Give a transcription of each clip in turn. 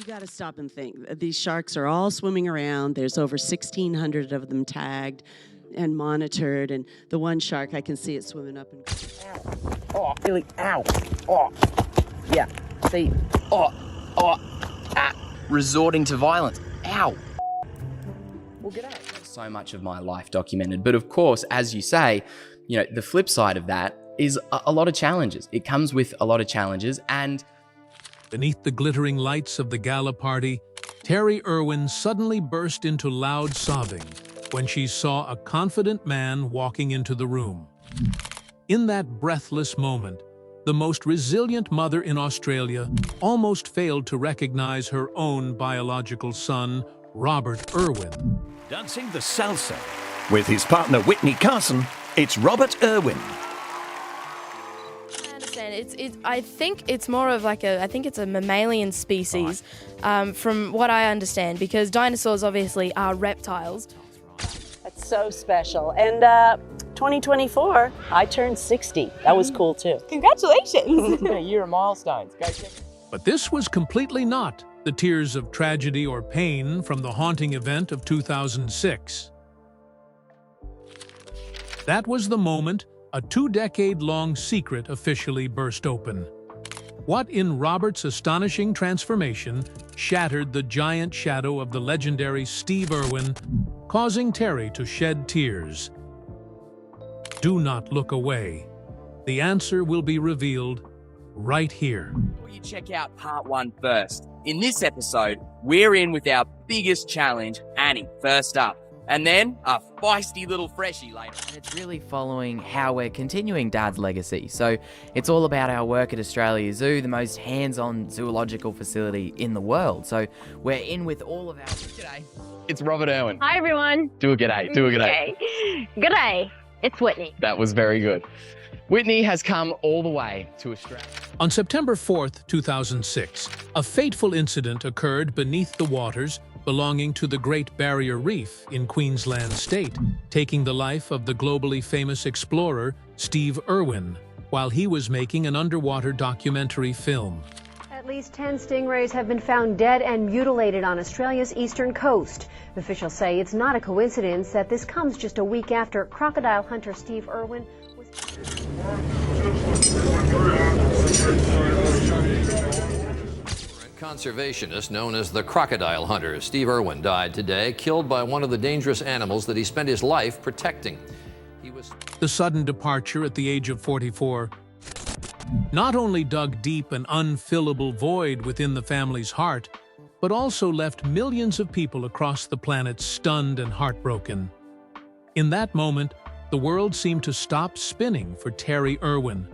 You got to stop and think. These sharks are all swimming around. There's over 1,600 of them tagged and monitored, and the one shark, I can see it swimming up and... Ow. Oh, really, ow. Oh, yeah, see, resorting to violence. Ow. Well, g'day. So much of my life documented, but of course, as you say, you know, the flip side of that is a lot of challenges. It comes with a lot of challenges, and beneath the glittering lights of the gala party, Terri Irwin suddenly burst into loud sobbing when she saw a confident man walking into the room. In that breathless moment, the most resilient mother in Australia almost failed to recognize her own biological son, Robert Irwin. Dancing the salsa. With his partner Whitney Carson, it's Robert Irwin. I think it's more of like I think it's a mammalian species, from what I understand, because dinosaurs obviously are reptiles. That's so special. And 2024, I turned 60. That was cool too. Congratulations! a year of milestones. Go check. But this was completely not the tears of tragedy or pain from the haunting event of 2006. That was the moment a 2-decade-long secret officially burst open. What in Robert's astonishing transformation shattered the giant shadow of the legendary Steve Irwin, causing Terri to shed tears? Do not look away. The answer will be revealed right here. Will you check out part 1 first? In this episode, we're in with our biggest challenge, Annie, first up. And then a feisty little freshie later. And it's really following how we're continuing Dad's legacy. So it's all about our work at Australia Zoo, the most hands-on zoological facility in the world. So we're in with all of our... G'day, it's Robert Irwin. Hi, everyone. Do a g'day, do a g'day. Okay. G'day, it's Whitney. That was very good. Whitney has come all the way to Australia. On September 4th, 2006, a fateful incident occurred beneath the waters belonging to the Great Barrier Reef in Queensland State, taking the life of the globally famous explorer Steve Irwin, while he was making an underwater documentary film. At least 10 stingrays have been found dead and mutilated on Australia's eastern coast. Officials say it's not a coincidence that this comes just a week after crocodile hunter Steve Irwin was... Conservationist known as the crocodile hunter, Steve Irwin, died today, killed by one of the dangerous animals that he spent his life protecting. The sudden departure at the age of 44 not only dug deep an unfillable void within the family's heart, but also left millions of people across the planet stunned and heartbroken. In that moment, the world seemed to stop spinning for Terri Irwin,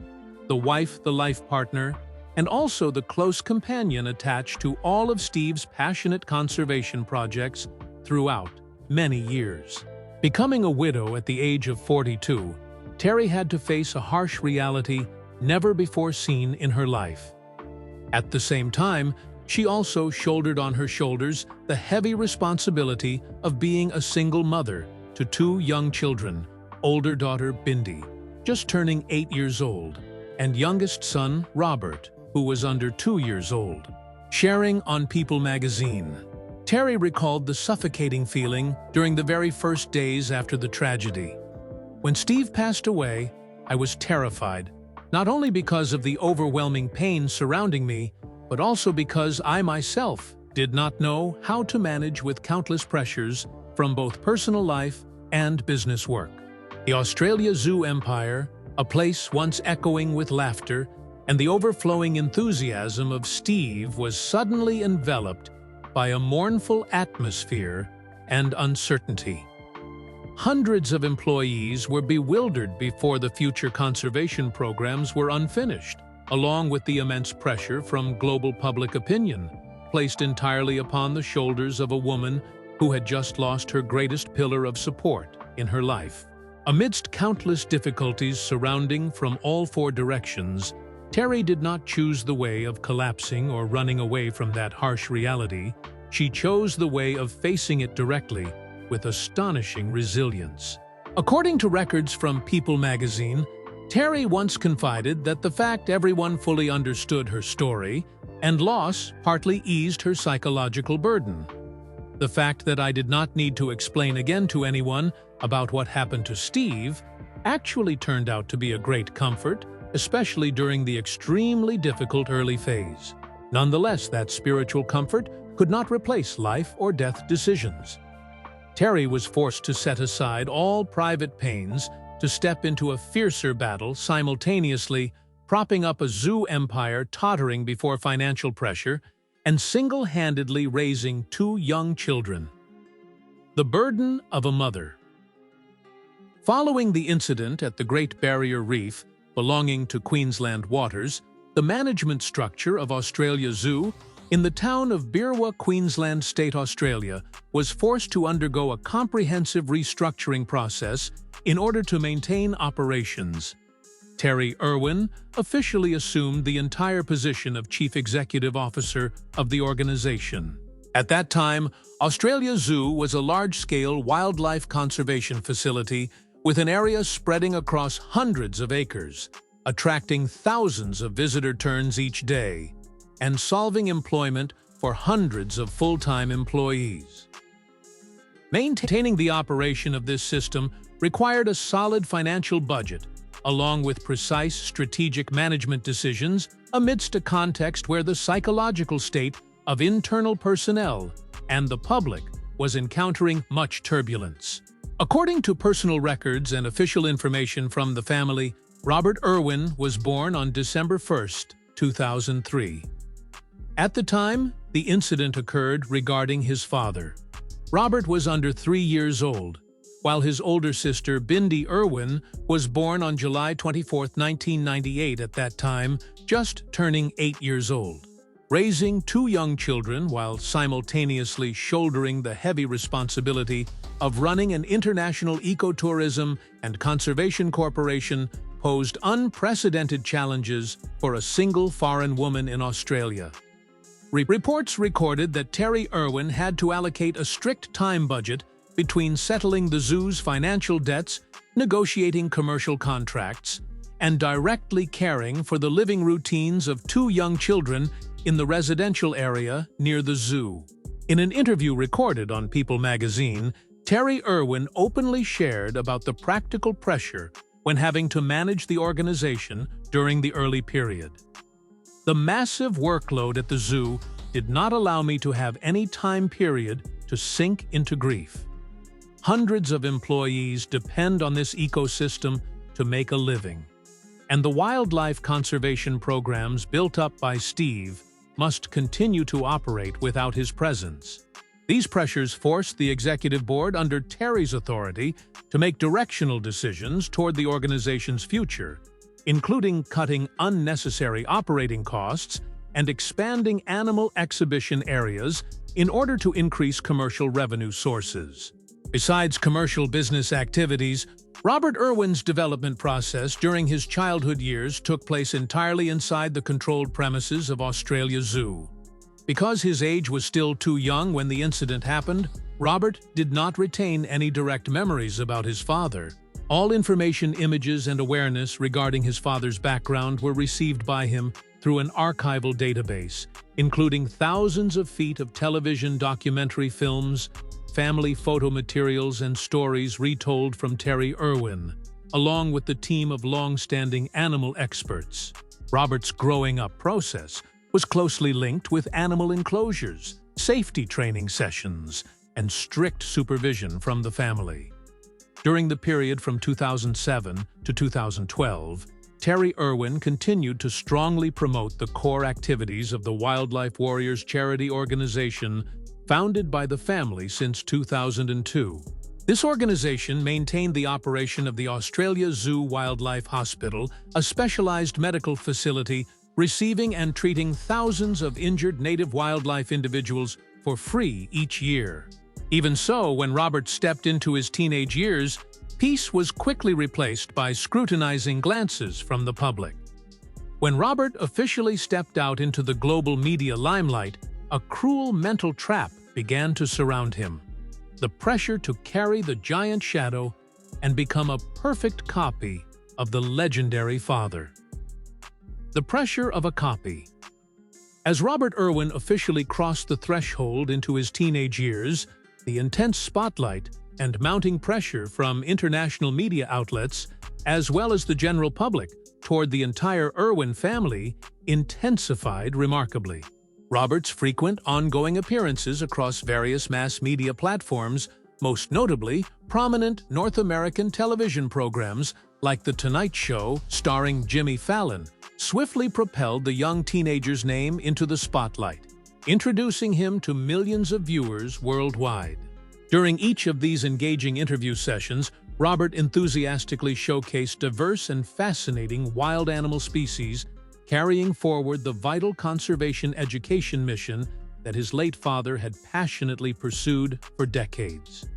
the wife, the life partner, and also the close companion attached to all of Steve's passionate conservation projects throughout many years. Becoming a widow at the age of 42, Terri had to face a harsh reality never before seen in her life. At the same time, she also shouldered on her shoulders the heavy responsibility of being a single mother to 2 young children, older daughter Bindi, just turning 8 years old, and youngest son Robert, who was under 2 years old. Sharing on People magazine, Terri recalled the suffocating feeling during the very first days after the tragedy. When Steve passed away, I was terrified, not only because of the overwhelming pain surrounding me, but also because I myself did not know how to manage with countless pressures from both personal life and business work. The Australia Zoo empire, a place once echoing with laughter, and the overflowing enthusiasm of Steve was suddenly enveloped by a mournful atmosphere and uncertainty. Hundreds of employees were bewildered before the future conservation programs were unfinished, along with the immense pressure from global public opinion, placed entirely upon the shoulders of a woman who had just lost her greatest pillar of support in her life. Amidst countless difficulties surrounding from all 4 directions, Terri did not choose the way of collapsing or running away from that harsh reality. She chose the way of facing it directly with astonishing resilience. According to records from People magazine, Terri once confided that the fact everyone fully understood her story and loss partly eased her psychological burden. The fact that I did not need to explain again to anyone about what happened to Steve actually turned out to be a great comfort, especially during the extremely difficult early phase. Nonetheless, that spiritual comfort could not replace life or death decisions. Terri was forced to set aside all private pains to step into a fiercer battle, simultaneously propping up a zoo empire tottering before financial pressure and single-handedly raising 2 young children. The burden of a mother. Following the incident at the Great Barrier Reef belonging to Queensland Waters, the management structure of Australia Zoo in the town of Birwa, Queensland State, Australia, was forced to undergo a comprehensive restructuring process in order to maintain operations. Terri Irwin officially assumed the entire position of Chief Executive Officer of the organization. At that time, Australia Zoo was a large-scale wildlife conservation facility with an area spreading across hundreds of acres, attracting thousands of visitor turns each day, and solving employment for hundreds of full-time employees. Maintaining the operation of this system required a solid financial budget, along with precise strategic management decisions amidst a context where the psychological state of internal personnel and the public was encountering much turbulence. According to personal records and official information from the family, Robert Irwin was born on December 1, 2003. At the time, the incident occurred regarding his father. Robert was under 3 years old, while his older sister, Bindi Irwin, was born on July 24, 1998 at that time, just turning 8 years old. Raising 2 young children while simultaneously shouldering the heavy responsibility of running an international ecotourism and conservation corporation posed unprecedented challenges for a single foreign woman in Australia. Reports recorded that Terri Irwin had to allocate a strict time budget between settling the zoo's financial debts, negotiating commercial contracts, and directly caring for the living routines of 2 young children in the residential area near the zoo. In an interview recorded on People magazine, Terri Irwin openly shared about the practical pressure when having to manage the organization during the early period. The massive workload at the zoo did not allow me to have any time period to sink into grief. Hundreds of employees depend on this ecosystem to make a living, and the wildlife conservation programs built up by Steve must continue to operate without his presence. These pressures forced the executive board under Terri's authority to make directional decisions toward the organization's future, including cutting unnecessary operating costs and expanding animal exhibition areas in order to increase commercial revenue sources. Besides commercial business activities, Robert Irwin's development process during his childhood years took place entirely inside the controlled premises of Australia Zoo. Because his age was still too young when the incident happened, Robert did not retain any direct memories about his father. All information, images, and awareness regarding his father's background were received by him through an archival database, including thousands of feet of television documentary films, family photo materials, and stories retold from Terri Irwin, along with the team of long-standing animal experts. Robert's growing-up process was closely linked with animal enclosures, safety training sessions, and strict supervision from the family. During the period from 2007 to 2012, Terri Irwin continued to strongly promote the core activities of the Wildlife Warriors charity organization founded by the family since 2002. This organization maintained the operation of the Australia Zoo Wildlife Hospital, a specialized medical facility receiving and treating thousands of injured native wildlife individuals for free each year. Even so, when Robert stepped into his teenage years, peace was quickly replaced by scrutinizing glances from the public. When Robert officially stepped out into the global media limelight, a cruel mental trap began to surround him: the pressure to carry the giant shadow and become a perfect copy of the legendary father. The pressure of a copy. As Robert Irwin officially crossed the threshold into his teenage years, the intense spotlight and mounting pressure from international media outlets, as well as the general public, toward the entire Irwin family intensified remarkably. Robert's frequent ongoing appearances across various mass media platforms, most notably prominent North American television programs like The Tonight Show starring Jimmy Fallon, swiftly propelled the young teenager's name into the spotlight, introducing him to millions of viewers worldwide. During each of these engaging interview sessions, Robert enthusiastically showcased diverse and fascinating wild animal species, carrying forward the vital conservation education mission that his late father had passionately pursued for decades.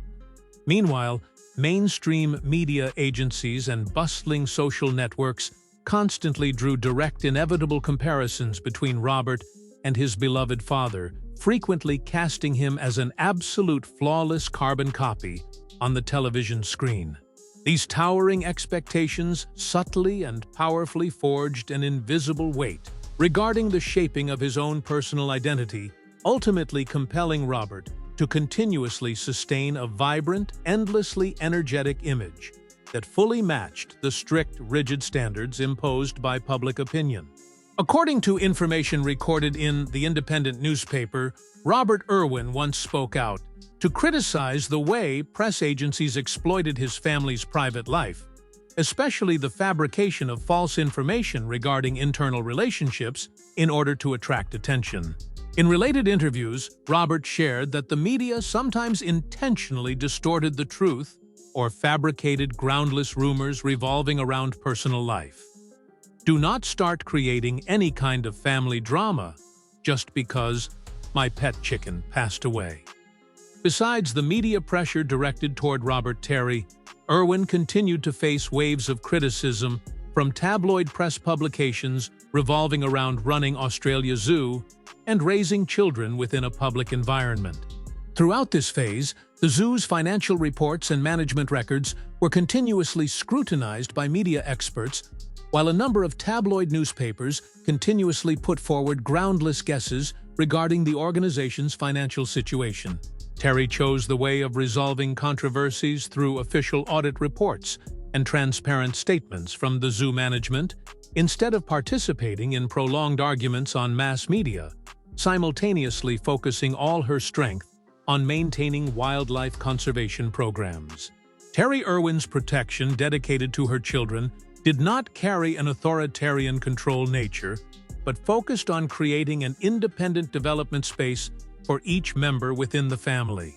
Meanwhile, mainstream media agencies and bustling social networks constantly drew direct, inevitable comparisons between Robert and his beloved father, frequently casting him as an absolute flawless carbon copy on the television screen. These towering expectations subtly and powerfully forged an invisible weight regarding the shaping of his own personal identity, ultimately compelling Robert to continuously sustain a vibrant, endlessly energetic image that fully matched the strict, rigid standards imposed by public opinion. According to information recorded in the Independent newspaper, Robert Irwin once spoke out to criticize the way press agencies exploited his family's private life, especially the fabrication of false information regarding internal relationships in order to attract attention. In related interviews, Robert shared that the media sometimes intentionally distorted the truth or fabricated groundless rumors revolving around personal life. Do not start creating any kind of family drama just because my pet chicken passed away. Besides the media pressure directed toward Robert Terri, Irwin continued to face waves of criticism from tabloid press publications revolving around running Australia Zoo and raising children within a public environment. Throughout this phase, the zoo's financial reports and management records were continuously scrutinized by media experts, while a number of tabloid newspapers continuously put forward groundless guesses regarding the organization's financial situation. Terri chose the way of resolving controversies through official audit reports and transparent statements from the zoo management, instead of participating in prolonged arguments on mass media, simultaneously focusing all her strength on maintaining wildlife conservation programs. Terri Irwin's protection dedicated to her children did not carry an authoritarian control nature, but focused on creating an independent development space for each member within the family.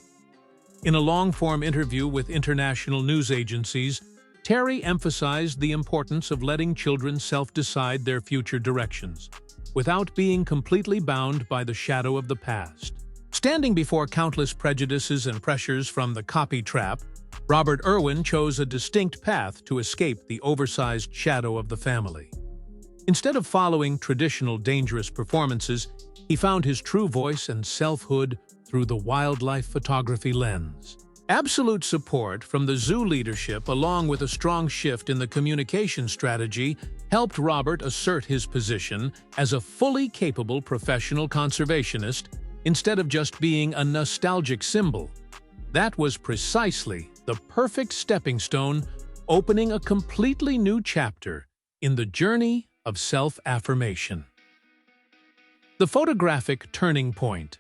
In a long-form interview with international news agencies, Terri emphasized the importance of letting children self-decide their future directions, without being completely bound by the shadow of the past. Standing before countless prejudices and pressures from the copy trap, Robert Irwin chose a distinct path to escape the oversized shadow of the family. Instead of following traditional dangerous performances, he found his true voice and selfhood through the wildlife photography lens. Absolute support from the zoo leadership, along with a strong shift in the communication strategy, helped Robert assert his position as a fully capable professional conservationist instead of just being a nostalgic symbol. That was precisely the perfect stepping stone, opening a completely new chapter in the journey of self-affirmation. The photographic turning point.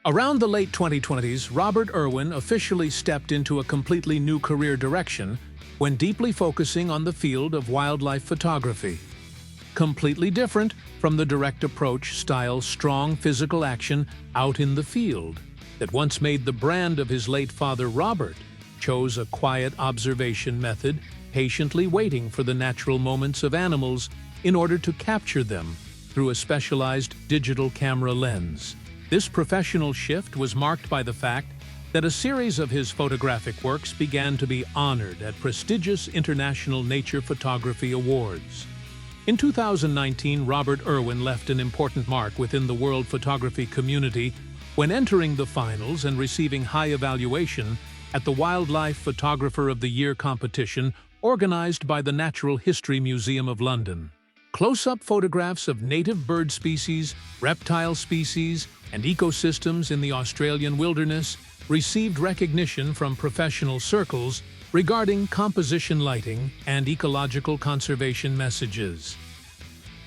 Around the late 2020s, Robert Irwin officially stepped into a completely new career direction when deeply focusing on the field of wildlife photography. Completely different from the direct approach style, strong physical action out in the field that once made the brand of his late father. Robert chose a quiet observation method, patiently waiting for the natural moments of animals in order to capture them through a specialized digital camera lens. This professional shift was marked by the fact that a series of his photographic works began to be honored at prestigious international nature photography awards. In 2019, Robert Irwin left an important mark within the world photography community when entering the finals and receiving high evaluation at the Wildlife Photographer of the Year competition organized by the Natural History Museum of London. Close-up photographs of native bird species, reptile species, and ecosystems in the Australian wilderness received recognition from professional circles regarding composition lighting and ecological conservation messages.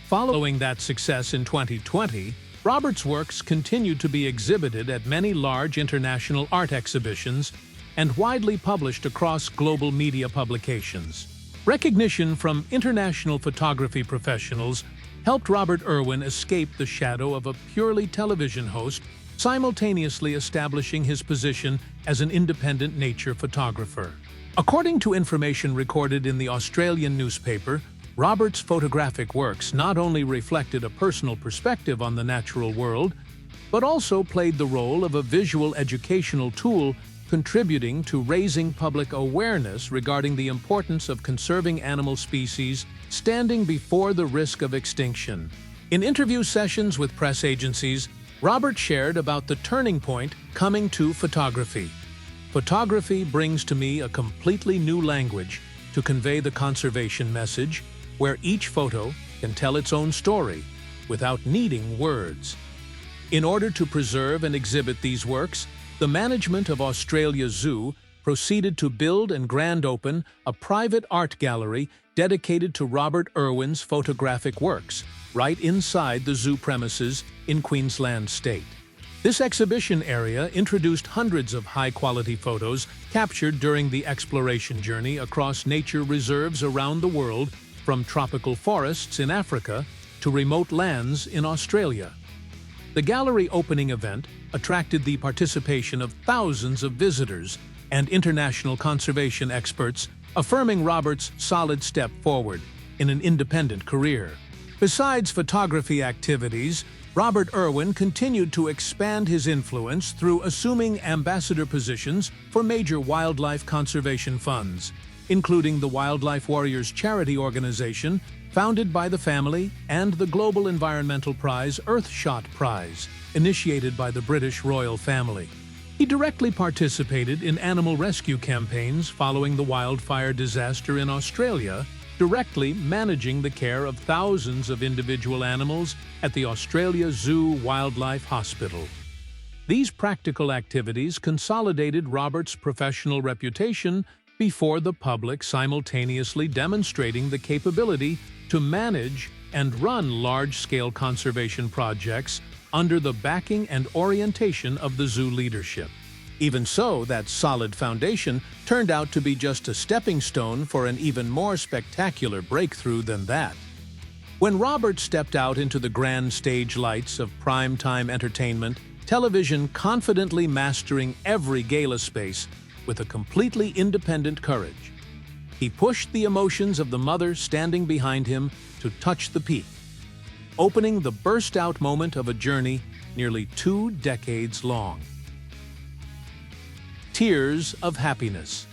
Following that success in 2020, Robert's works continued to be exhibited at many large international art exhibitions and widely published across global media publications. Recognition from international photography professionals helped Robert Irwin escape the shadow of a purely television host, simultaneously establishing his position as an independent nature photographer. According to information recorded in the Australian newspaper, Robert's photographic works not only reflected a personal perspective on the natural world, but also played the role of a visual educational tool contributing to raising public awareness regarding the importance of conserving animal species standing before the risk of extinction. In interview sessions with press agencies, Robert shared about the turning point coming to photography. Photography brings to me a completely new language to convey the conservation message, where each photo can tell its own story without needing words. In order to preserve and exhibit these works, the management of Australia Zoo proceeded to build and grand open a private art gallery dedicated to Robert Irwin's photographic works, right inside the zoo premises in Queensland State. This exhibition area introduced hundreds of high-quality photos captured during the exploration journey across nature reserves around the world, from tropical forests in Africa to remote lands in Australia. The gallery opening event attracted the participation of thousands of visitors and international conservation experts, affirming Robert's solid step forward in an independent career. Besides photography activities, Robert Irwin continued to expand his influence through assuming ambassador positions for major wildlife conservation funds, including the Wildlife Warriors charity organization founded by the family and the Global Environmental Prize Earthshot Prize, initiated by the British royal family. He directly participated in animal rescue campaigns following the wildfire disaster in Australia, directly managing the care of thousands of individual animals at the Australia Zoo Wildlife Hospital. These practical activities consolidated Robert's professional reputation before the public, simultaneously demonstrating the capability to manage and run large-scale conservation projects under the backing and orientation of the zoo leadership. Even so, that solid foundation turned out to be just a stepping stone for an even more spectacular breakthrough than that. When Robert stepped out into the grand stage lights of prime-time entertainment, television confidently mastering every gala space with a completely independent courage, he pushed the emotions of the mother standing behind him to touch the peak, opening the burst-out moment of a journey nearly 2 decades long. Tears of happiness.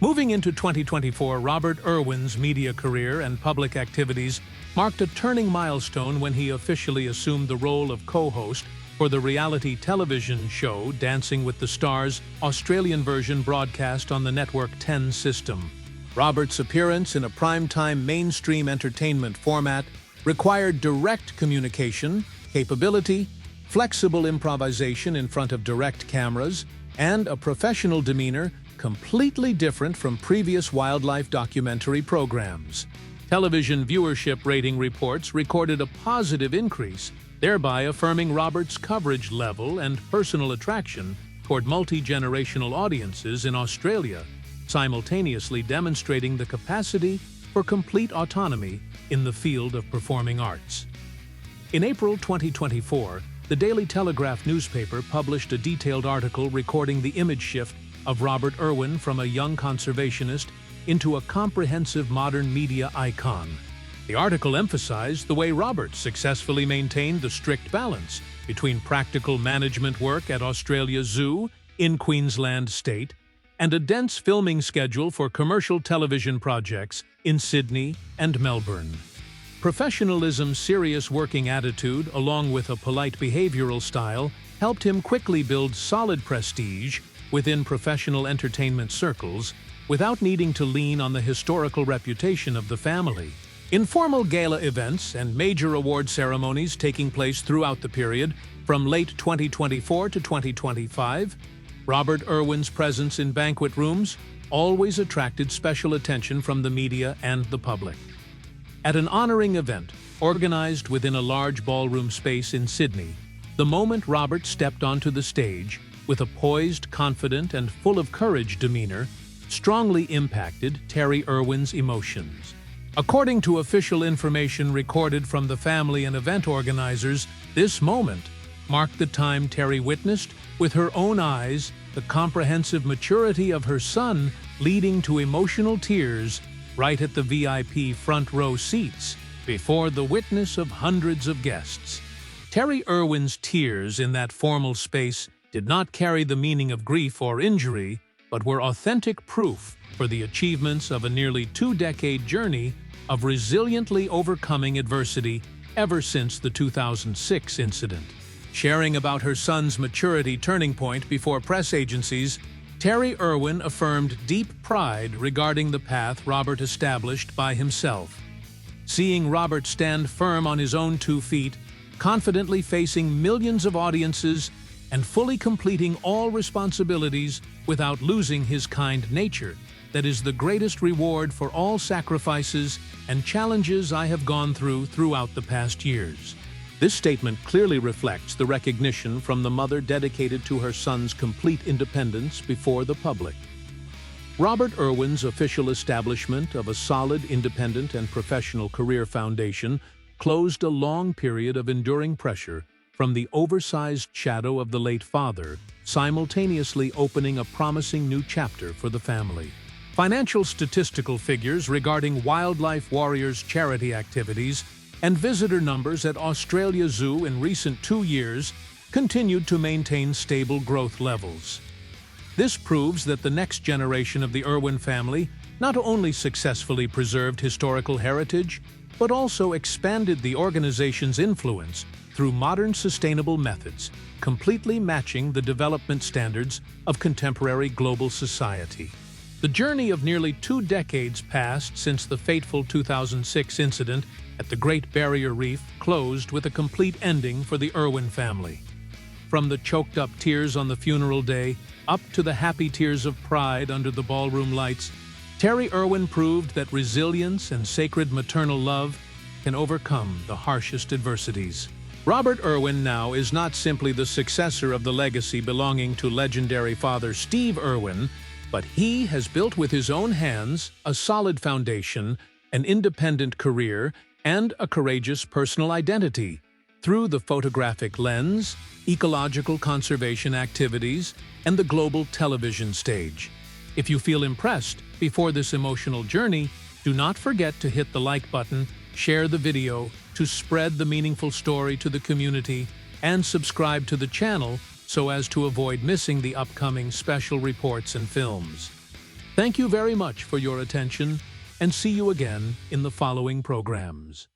Moving into 2024, Robert Irwin's media career and public activities marked a turning milestone when he officially assumed the role of co-host for the reality television show Dancing with the Stars, Australian version broadcast on the Network 10 system. Robert's appearance in a primetime mainstream entertainment format required direct communication, capability, flexible improvisation in front of direct cameras, and a professional demeanor completely different from previous wildlife documentary programs. Television viewership rating reports recorded a positive increase, thereby affirming Robert's coverage level and personal attraction toward multi-generational audiences in Australia, simultaneously demonstrating the capacity for complete autonomy in the field of performing arts. In April 2024, the Daily Telegraph newspaper published a detailed article recording the image shift of Robert Irwin from a young conservationist into a comprehensive modern media icon. The article emphasized the way Robert successfully maintained the strict balance between practical management work at Australia Zoo in Queensland State and a dense filming schedule for commercial television projects in Sydney and Melbourne. Professionalism's serious working attitude, along with a polite behavioral style, helped him quickly build solid prestige within professional entertainment circles without needing to lean on the historical reputation of the family. Informal gala events and major award ceremonies taking place throughout the period from late 2024 to 2025, Robert Irwin's presence in banquet rooms always attracted special attention from the media and the public. At an honoring event organized within a large ballroom space in Sydney, the moment Robert stepped onto the stage with a poised, confident, and full of courage demeanor strongly impacted Terri Irwin's emotions. According to official information recorded from the family and event organizers, this moment marked the time Terri witnessed with her own eyes the comprehensive maturity of her son, leading to emotional tears right at the VIP front row seats before the witness of hundreds of guests. Terri Irwin's tears in that formal space did not carry the meaning of grief or injury, but were authentic proof for the achievements of a nearly two-decade journey of resiliently overcoming adversity ever since the 2006 incident. Sharing about her son's maturity turning point before press agencies, Terri Irwin affirmed deep pride regarding the path Robert established by himself. Seeing Robert stand firm on his own 2 feet, confidently facing millions of audiences, and fully completing all responsibilities without losing his kind nature, that is the greatest reward for all sacrifices and challenges I have gone through throughout the past years. This statement clearly reflects the recognition from the mother dedicated to her son's complete independence before the public. Robert Irwin's official establishment of a solid, independent, and professional career foundation closed a long period of enduring pressure from the oversized shadow of the late father, simultaneously opening a promising new chapter for the family. Financial statistical figures regarding Wildlife Warriors charity activities and visitor numbers at Australia Zoo in recent 2 years continued to maintain stable growth levels. This proves that the next generation of the Irwin family not only successfully preserved historical heritage, but also expanded the organization's influence through modern sustainable methods, completely matching the development standards of contemporary global society. The journey of nearly 2 decades passed since the fateful 2006 incident at the Great Barrier Reef closed with a complete ending for the Irwin family. From the choked-up tears on the funeral day up to the happy tears of pride under the ballroom lights, Terri Irwin proved that resilience and sacred maternal love can overcome the harshest adversities. Robert Irwin now is not simply the successor of the legacy belonging to legendary father Steve Irwin, but he has built with his own hands a solid foundation, an independent career, and a courageous personal identity through the photographic lens, ecological conservation activities, and the global television stage. If you feel impressed before this emotional journey, do not forget to hit the like button, share the video to spread the meaningful story to the community, and subscribe to the channel so as to avoid missing the upcoming special reports and films. Thank you very much for your attention, and see you again in the following programs.